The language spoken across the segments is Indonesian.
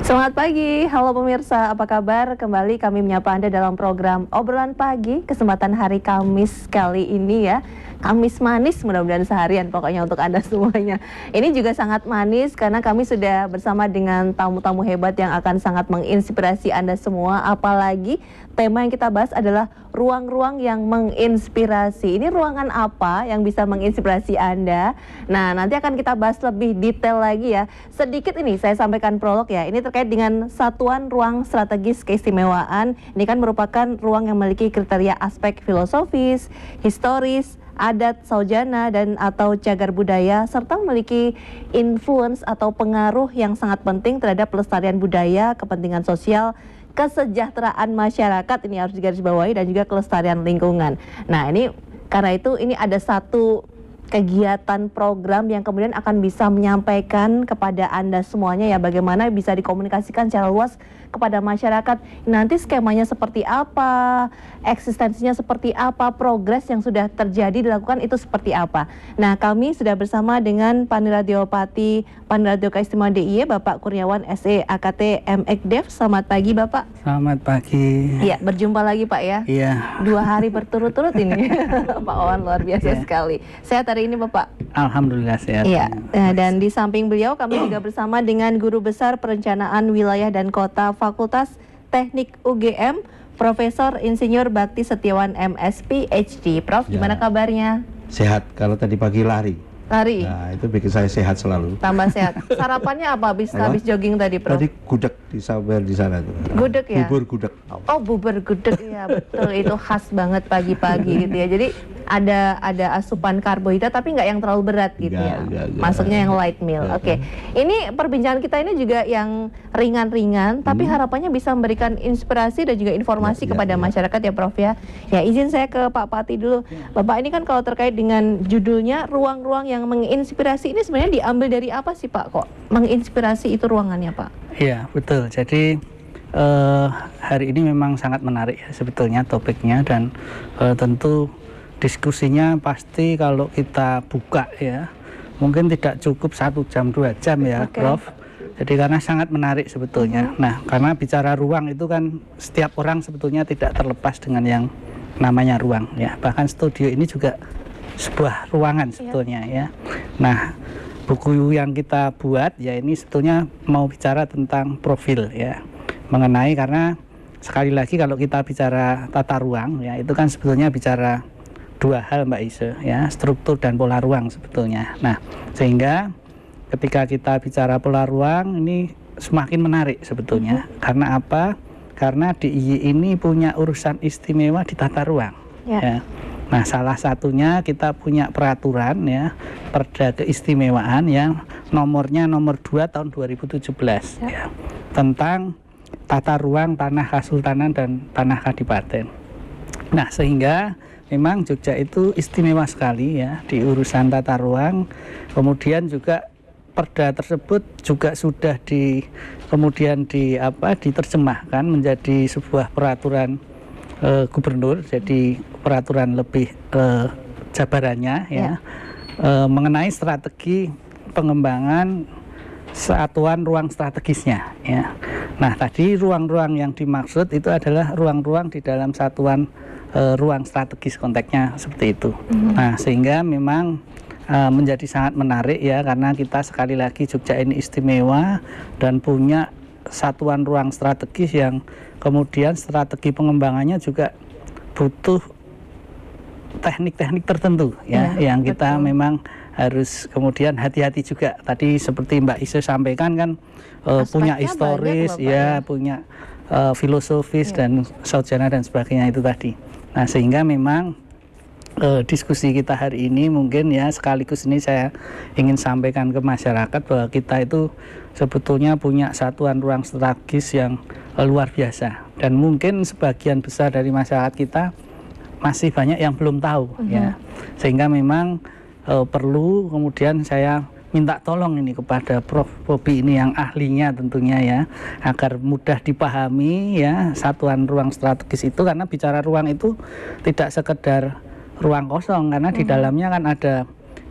Selamat pagi, halo pemirsa, apa kabar? Kembali kami menyapa Anda dalam program Obrolan Pagi, kesempatan hari Kamis kali ini ya. Kamis manis, mudah-mudahan seharian pokoknya untuk Anda semuanya. Ini juga sangat manis karena kami sudah bersama dengan tamu-tamu hebat yang akan sangat menginspirasi Anda semua. Apalagi tema yang kita bahas adalah ruang-ruang yang menginspirasi. Ini ruangan apa yang bisa menginspirasi Anda? Nah, nanti akan kita bahas lebih detail lagi ya. Sedikit ini saya sampaikan prolog ya. Ini terkait dengan Satuan Ruang Strategis Keistimewaan. Ini kan merupakan ruang yang memiliki kriteria aspek filosofis, historis, adat, saujana, dan atau cagar budaya, serta memiliki influence atau pengaruh yang sangat penting terhadap pelestarian budaya, kepentingan sosial, kesejahteraan masyarakat, ini harus digarisbawahi, dan juga kelestarian lingkungan. Nah, ini karena itu ini ada satu kegiatan program yang kemudian akan bisa menyampaikan kepada Anda semuanya ya, bagaimana bisa dikomunikasikan secara luas kepada masyarakat. Nanti skemanya seperti apa, eksistensinya seperti apa, progres yang sudah terjadi dilakukan itu seperti apa. Nah, kami sudah bersama dengan Paniradiopati Paniradio Keistimewaan DIY, Bapak Kurniawan SE AKT MEkDev. Selamat pagi Bapak. Selamat pagi. Iya, berjumpa lagi Pak ya. Iya. 2 hari berturut-turut ini. Pak Owan luar biasa sekali. Sehat hari ini Bapak? Alhamdulillah sehat. Iya, dan di samping beliau kami juga bersama dengan Guru Besar Perencanaan Wilayah dan Kota Fakultas Teknik UGM, Profesor Insinyur Bakti Setiawan MS PhD. Prof, gimana kabarnya? Sehat, kalau tadi pagi lari. Lari? Nah, itu bikin saya sehat selalu. Tambah sehat. Sarapannya apa habis jogging tadi, Prof? Tadi gudeg di sawer di sana tuh. Gudeg ya? Bubur gudeg. Oh, bubur gudeg ya, betul. Itu khas banget pagi-pagi gitu ya. Jadi ada asupan karbohidrat tapi nggak yang terlalu berat gitu ya. Masuknya yang light meal. Oke. Ini perbincangan kita ini juga yang ringan-ringan, tapi harapannya bisa memberikan inspirasi dan juga informasi kepada masyarakat ya, Prof ya. Ya, izin saya ke Pak Pati dulu. Bapak ini kan kalau terkait dengan judulnya ruang-ruang yang menginspirasi, ini sebenarnya diambil dari apa sih Pak? Kok menginspirasi itu ruangannya Pak? Iya, betul. Jadi hari ini memang sangat menarik ya sebetulnya topiknya, dan tentu diskusinya pasti kalau kita buka ya mungkin tidak cukup 1 jam 2 jam ya, Prof. Jadi karena sangat menarik sebetulnya. Nah, karena bicara ruang itu kan setiap orang sebetulnya tidak terlepas dengan yang namanya ruang ya. Bahkan studio ini juga sebuah ruangan sebetulnya ya. Nah, buku yang kita buat ya ini sebetulnya mau bicara tentang profil ya, mengenai, karena sekali lagi kalau kita bicara tata ruang ya itu kan sebetulnya bicara 2 hal Mbak Ise ya, struktur dan pola ruang sebetulnya. Nah, sehingga ketika kita bicara pola ruang ini semakin menarik sebetulnya. Karena apa? Karena DIY ini punya urusan istimewa di tata ruang ya. Nah, salah satunya kita punya peraturan ya, Perda Keistimewaan yang nomornya nomor 2 tahun 2017 ya, tentang tata ruang tanah Kasultanan dan tanah Kadipaten. Nah, sehingga memang Jogja itu istimewa sekali ya di urusan tata ruang. Kemudian juga perda tersebut juga sudah kemudian diterjemahkan menjadi sebuah peraturan gubernur, jadi peraturan lebih jabarannya ya, mengenai strategi pengembangan satuan ruang strategisnya ya. Nah, tadi ruang-ruang yang dimaksud itu adalah ruang-ruang di dalam satuan ruang strategis, konteksnya seperti itu. Nah, sehingga memang menjadi sangat menarik ya, karena kita sekali lagi Jogja ini istimewa dan punya satuan ruang strategis yang kemudian strategi pengembangannya juga butuh teknik-teknik tertentu ya, yang kita memang harus kemudian hati-hati juga. Tadi seperti Mbak Ise sampaikan kan punya historis ya, punya filosofis dan saujana dan sebagainya itu tadi. Nah, sehingga memang diskusi kita hari ini mungkin ya sekaligus ini saya ingin sampaikan ke masyarakat bahwa kita itu sebetulnya punya satuan ruang strategis yang luar biasa, dan mungkin sebagian besar dari masyarakat kita masih banyak yang belum tahu ya, sehingga memang perlu kemudian saya minta tolong ini kepada Prof Bobi ini yang ahlinya tentunya ya, agar mudah dipahami ya satuan ruang strategis itu, karena bicara ruang itu tidak sekedar ruang kosong, karena di dalamnya kan ada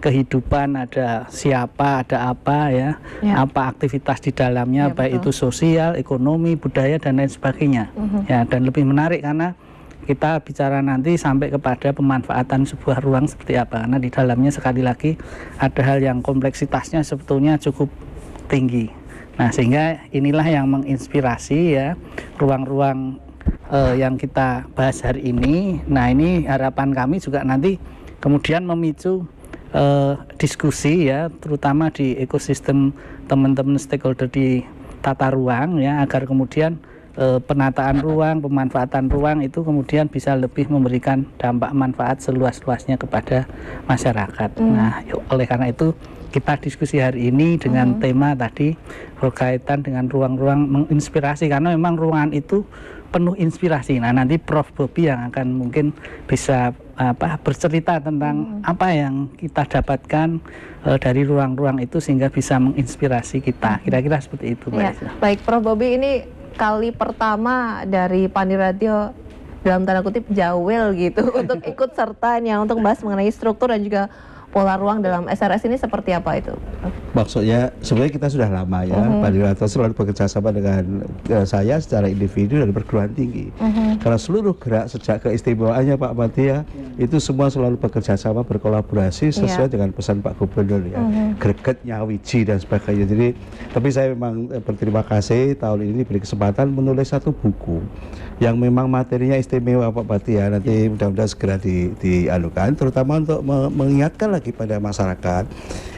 kehidupan, ada siapa, ada apa ya, apa aktivitas di dalamnya, baik itu sosial, ekonomi, budaya dan lain sebagainya. Ya, dan lebih menarik karena kita bicara nanti sampai kepada pemanfaatan sebuah ruang seperti apa, karena di dalamnya sekali lagi ada hal yang kompleksitasnya sebetulnya cukup tinggi. Nah, sehingga inilah yang menginspirasi ya ruang-ruang yang kita bahas hari ini. Nah, ini harapan kami juga nanti kemudian memicu diskusi ya, terutama di ekosistem teman-teman stakeholder di tata ruang ya, agar kemudian penataan ruang, pemanfaatan ruang itu kemudian bisa lebih memberikan dampak manfaat seluas-luasnya kepada masyarakat. Nah, oleh karena itu kita diskusi hari ini dengan tema tadi berkaitan dengan ruang-ruang menginspirasi, karena memang ruangan itu penuh inspirasi. Nah, nanti Prof. Bobby yang akan mungkin bisa bercerita tentang apa yang kita dapatkan dari ruang-ruang itu sehingga bisa menginspirasi kita. Kira-kira seperti itu, Mbak Elisa. Baik, Prof. Bobby, ini kali pertama dari Pani Radio dalam tanda kutip jawel gitu untuk ikut serta untuk membahas mengenai struktur dan juga pola ruang dalam SRS ini seperti apa itu? Maksudnya sebenarnya kita sudah lama ya, Pak Direktur selalu bekerja sama dengan saya secara individu dan perguruan tinggi. Karena seluruh gerak sejak keistimewaannya Pak Matia itu semua selalu bekerja sama, berkolaborasi sesuai dengan pesan Pak Gubernur ya, greget, nyawiji dan sebagainya. Jadi, tapi saya memang berterima kasih tahun ini diberi kesempatan menulis satu buku yang memang materinya istimewa Pak Matia. Nanti mudah-mudahan segera dianukan, terutama untuk mengingatkan lagi pada masyarakat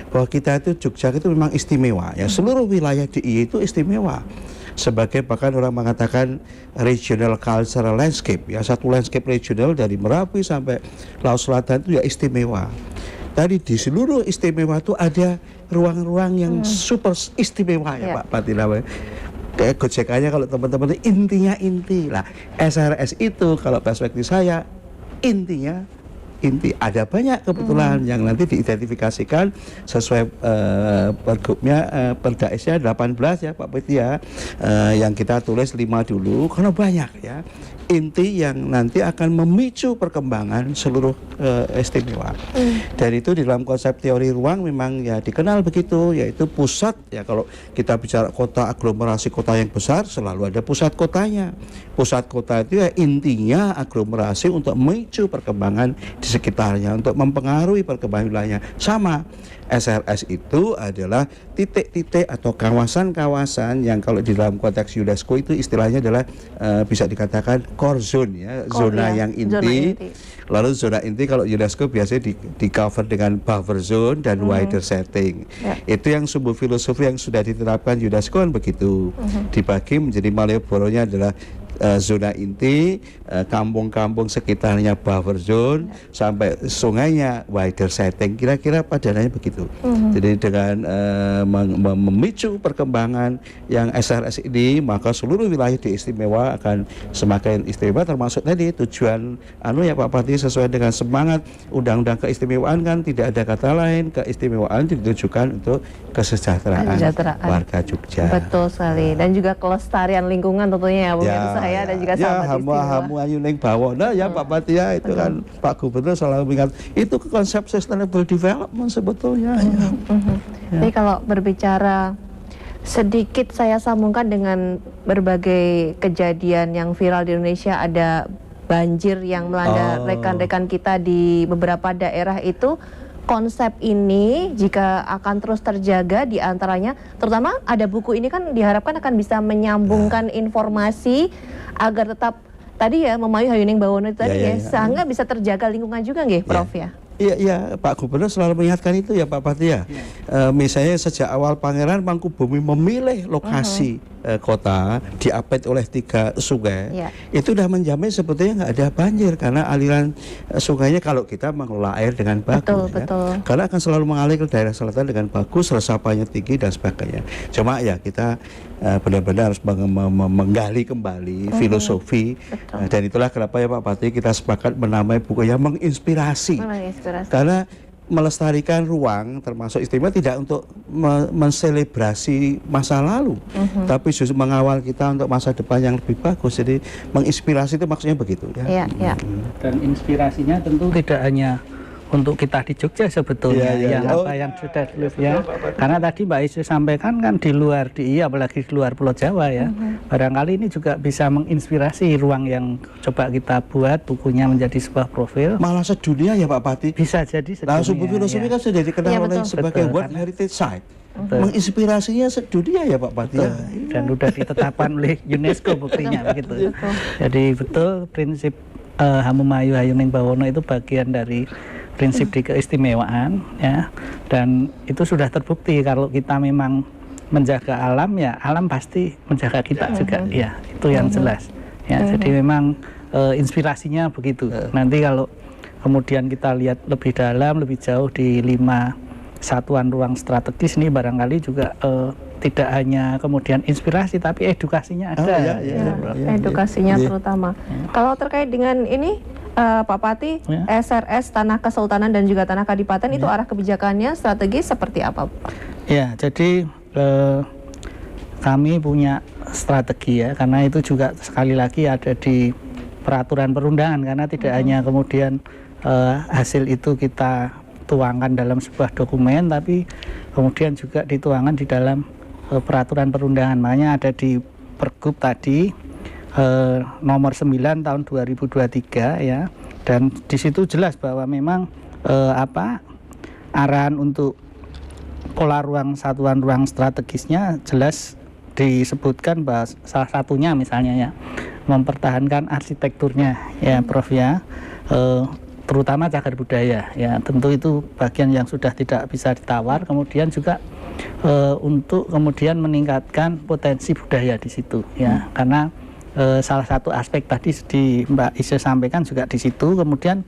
bahwa kita itu Jogja itu memang istimewa ya, seluruh wilayah DIY itu istimewa sebagai bahkan orang mengatakan regional cultural landscape ya, satu landscape regional dari Merapi sampai Laut Selatan itu ya istimewa. Tadi di seluruh istimewa itu ada ruang-ruang yang super istimewa ya Pak Patila. Kayak gojekannya kalau teman-teman intinya inti lah, SRS itu kalau perspektif saya inti ada banyak kebetulan yang nanti diidentifikasikan sesuai pergubnya Perdaisnya 18 ya Pak Peti ya, yang kita tulis 5 dulu karena banyak ya inti yang nanti akan memicu perkembangan seluruh istimewa. Dan itu di dalam konsep teori ruang memang ya dikenal begitu, yaitu pusat ya, kalau kita bicara kota aglomerasi kota yang besar selalu ada pusat kotanya. Pusat kota itu ya intinya aglomerasi untuk memicu perkembangan di sekitarnya, untuk mempengaruhi perkembangan wilayahnya. Sama SRS itu adalah titik-titik atau kawasan-kawasan yang kalau di dalam konteks UNESCO itu istilahnya adalah bisa dikatakan core zone ya, zona yang inti. Lalu zona inti kalau UNESCO biasanya di cover dengan buffer zone dan wider setting. Itu yang sumber filosofi yang sudah diterapkan UNESCO kan begitu. Dibagi menjadi Malioboro-nya adalah zona inti, kampung-kampung sekitarnya buffer zone, sampai sungainya wider setting. Kira-kira padanannya begitu. Jadi dengan memicu perkembangan yang SRS ini, maka seluruh wilayah di istimewa akan semakin istimewa, termasuk tadi tujuan ya Pak Pati sesuai dengan semangat Undang-Undang Keistimewaan kan tidak ada kata lain, keistimewaan ditujukan untuk kesejahteraan warga Jogja. Betul sekali, dan juga kelestarian lingkungan tentunya ya pemirsa ya, dan juga sahabat istimewa. Hamu ayu ning bawana ya Pak Pati ya, itu kan Pak Gubernur selalu mengingat itu ke konsep sustainable development sebetulnya. Tapi kalau berbicara sedikit saya sambungkan dengan berbagai kejadian yang viral di Indonesia, ada banjir yang melanda rekan-rekan kita di beberapa daerah itu. Konsep ini jika akan terus terjaga, diantaranya terutama ada buku ini kan diharapkan akan bisa menyambungkan informasi agar tetap tadi ya memayu hayuning bawono tadi sehingga bisa terjaga lingkungan juga nggih Prof ya. Iya, Pak Gubernur selalu mengingatkan itu ya Pak Pati ya. Misalnya sejak awal Pangeran Mangkubumi memilih lokasi kota diapit oleh 3 sungai, itu sudah menjamin sebetulnya nggak ada banjir karena aliran sungainya kalau kita mengelola air dengan bagus. Betul. Karena akan selalu mengalir ke daerah selatan dengan bagus, resapannya tinggi dan sebagainya. Cuma ya kita benar-benar harus menggali kembali filosofi, dan itulah kenapa ya Pak Pati kita sepakat menamai buku yang menginspirasi. Karena melestarikan ruang termasuk istimewa tidak untuk menselebrasi masa lalu, tapi justru mengawal kita untuk masa depan yang lebih bagus. Jadi menginspirasi itu maksudnya begitu ya. Dan inspirasinya tentu tidak hanya untuk kita di Jogja sebetulnya, Iya, iya, yang iya. apa yang sudah ya. Karena tadi Mbak Isu sampaikan kan di luar apalagi di luar Pulau Jawa ya. Barangkali ini juga bisa menginspirasi ruang yang coba kita buat bukunya menjadi sebuah profil. Malah sedunia ya Pak Pati. Bisa jadi Nah, sedunia, Subuh Filosofi ya. kan sudah dikenal Iya, oleh betul. sebagai Betul, World karena- Heritage Site. Betul. Menginspirasinya sedunia ya Pak Pati. Ya. Dan sudah ditetapkan oleh UNESCO buktinya begitu. Jadi betul prinsip Hamumayu Hayuning Bawono itu bagian dari prinsip di keistimewaan ya, dan itu sudah terbukti kalau kita memang menjaga alam ya alam pasti menjaga kita juga ya, itu yang jelas ya. Jadi memang inspirasinya begitu. Nanti kalau kemudian kita lihat lebih dalam lebih jauh di 5 satuan ruang strategis ini barangkali juga tidak hanya kemudian inspirasi tapi edukasinya ada. Oh, iya, gitu, iya. Bro. Edukasinya Iya. terutama. Kalau terkait dengan ini Pak Pati, Ya. SRS Tanah Kesultanan dan juga Tanah Kadipaten itu arah kebijakannya strategis seperti apa, Pak? Ya, jadi kami punya strategi ya, karena itu juga sekali lagi ada di peraturan perundangan, karena tidak hanya kemudian hasil itu kita tuangkan dalam sebuah dokumen, tapi kemudian juga dituangkan di dalam peraturan perundangan. Makanya ada di Pergub tadi nomor 9 tahun 2023 ya, dan di situ jelas bahwa memang arahan untuk pola ruang satuan ruang strategisnya jelas disebutkan bahwa salah satunya misalnya ya mempertahankan arsitekturnya ya Prof ya, terutama cagar budaya ya, tentu itu bagian yang sudah tidak bisa ditawar. Kemudian juga untuk kemudian meningkatkan potensi budaya di situ ya, karena salah satu aspek tadi di Mbak Ise sampaikan juga di situ. Kemudian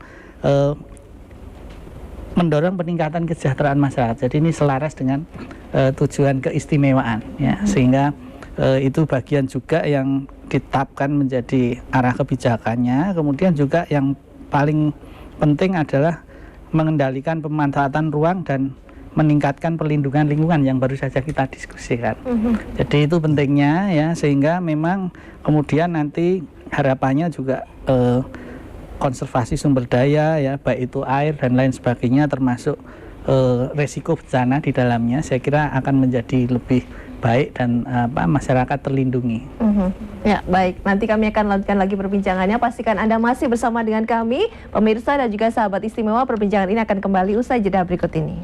mendorong peningkatan kesejahteraan masyarakat. Jadi ini selaras dengan tujuan keistimewaan ya, sehingga itu bagian juga yang ditetapkan menjadi arah kebijakannya. Kemudian juga yang paling penting adalah mengendalikan pemanfaatan ruang dan meningkatkan perlindungan lingkungan yang baru saja kita diskusikan. Jadi itu pentingnya ya, sehingga memang kemudian nanti harapannya juga konservasi sumber daya ya, baik itu air dan lain sebagainya, termasuk resiko bencana di dalamnya, saya kira akan menjadi lebih baik dan masyarakat terlindungi. Ya, baik. Nanti kami akan lanjutkan lagi perbincangannya. Pastikan Anda masih bersama dengan kami, pemirsa dan juga sahabat istimewa. Perbincangan ini akan kembali usai jeda berikut ini.